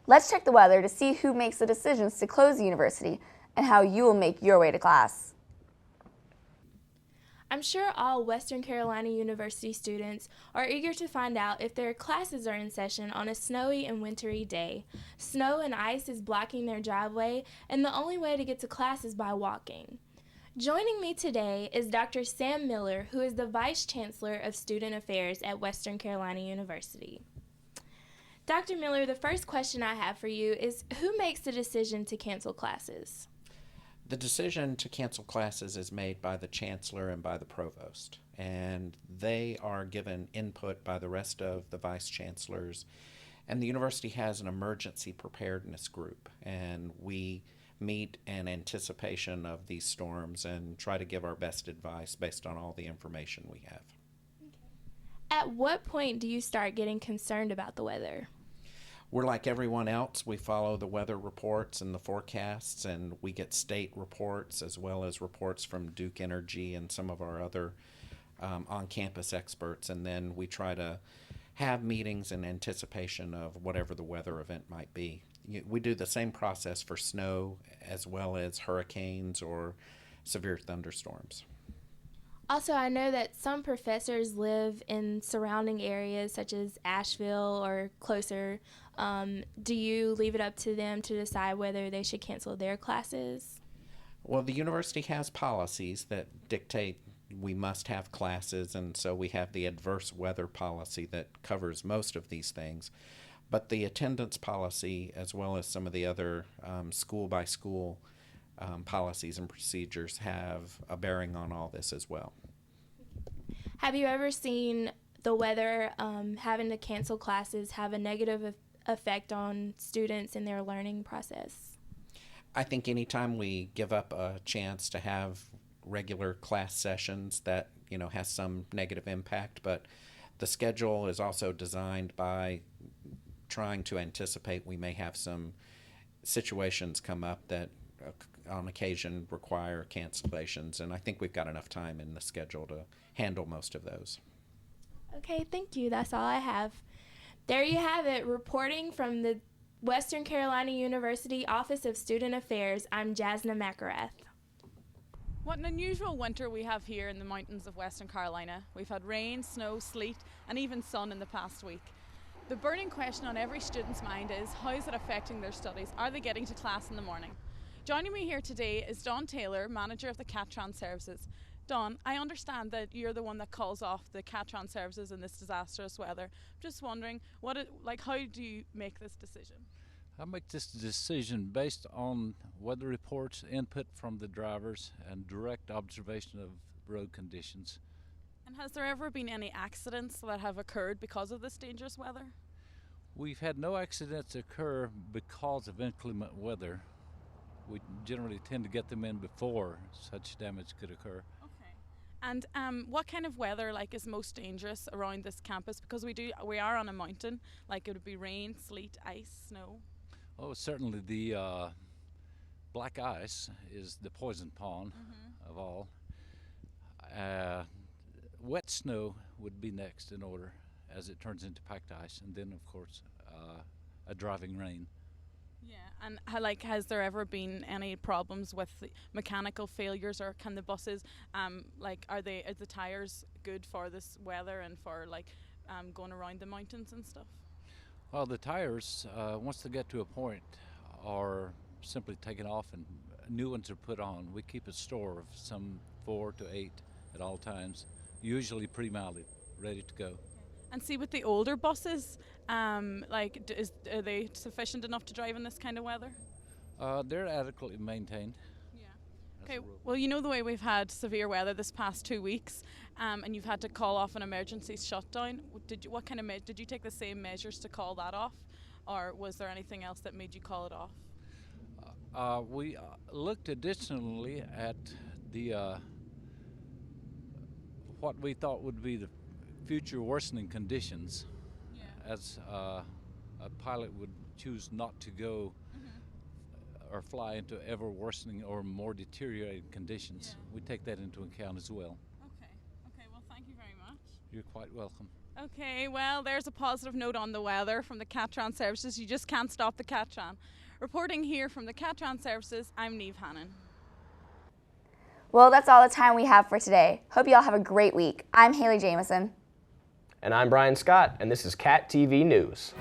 Let's check the weather to see who makes the decisions to close the university and how you will make your way to class. I'm sure all Western Carolina University students are eager to find out if their classes are in session on a snowy and wintry day. Snow and ice is blocking their driveway, and the only way to get to class is by walking. Joining me today is Dr. Sam Miller, who is the Vice Chancellor of Student Affairs at Western Carolina University. Dr. Miller, the first question I have for you is, who makes the decision to cancel classes? The decision to cancel classes is made by the chancellor and by the provost, and they are given input by the rest of the vice chancellors. And the university has an emergency preparedness group, and we meet in anticipation of these storms and try to give our best advice based on all the information we have. At what point do you start getting concerned about the weather? We're like everyone else. We follow the weather reports and the forecasts, and we get state reports as well as reports from Duke Energy and some of our other on-campus experts, and then we try to have meetings in anticipation of whatever the weather event might be. We do the same process for snow as well as hurricanes or severe thunderstorms. Also, I know that some professors live in surrounding areas such as Asheville or closer. Do you leave it up to them to decide whether they should cancel their classes? Well, the university has policies that dictate we must have classes, and so we have the adverse weather policy that covers most of these things. But the attendance policy, as well as some of the other school-by-school policies and procedures, have a bearing on all this as well. Have you ever seen the weather having to cancel classes have a negative effect on students in their learning process? I think anytime we give up a chance to have regular class sessions, that has some negative impact, but the schedule is also designed by trying to anticipate we may have some situations come up that on occasion require cancellations, and I think we've got enough time in the schedule to handle most of those. Okay, thank you. That's all I have. There you have it. Reporting from the Western Carolina University Office of Student Affairs, I'm Jasna McErath. What an unusual winter we have here in the mountains of Western Carolina. We've had rain, snow, sleet, and even sun in the past week. The burning question on every student's mind is, how is it affecting their studies? Are they getting to class in the morning? Joining me here today is Don Taylor, manager of the Catron Services. Don, I understand that you're the one that calls off the Catron Services in this disastrous weather. I'm just wondering, how do you make this decision? I make this decision based on weather reports, input from the drivers, and direct observation of road conditions. And has there ever been any accidents that have occurred because of this dangerous weather? We've had no accidents occur because of inclement weather. We generally tend to get them in before such damage could occur. Okay. And what kind of weather is most dangerous around this campus? Because we are on a mountain. It would be rain, sleet, ice, snow. Oh, certainly the black ice is the poison pawn of all. Wet snow would be next in order as it turns into packed ice, and then of course a driving rain. Yeah, and has there ever been any problems with the mechanical failures, or can the buses are the tires good for this weather and for going around the mountains and stuff? Well, the tires once they get to a point are simply taken off and new ones are put on. We keep a store of some 4 to 8 at all times, usually pre-mounted, ready to go. And see, with the older buses, are they sufficient enough to drive in this kind of weather? They're adequately maintained. Yeah. Okay. Well, the way we've had severe weather this past 2 weeks, and you've had to call off an emergency shutdown. Did you take the same measures to call that off, or was there anything else that made you call it off? We looked additionally at the what we thought would be the future worsening conditions, as a pilot would choose not to go or fly into ever worsening or more deteriorating conditions. We take that into account as well. Okay, well, thank you very much. You're quite welcome. Okay, well, there's a positive note on the weather from the Catron Services. You just can't stop the Catron. Reporting here from the Catron Services, I'm Niamh Hannon. Well, that's all the time we have for today. Hope you all have a great week. I'm Haley Jamieson. And I'm Brian Scott, and this is Cat TV News.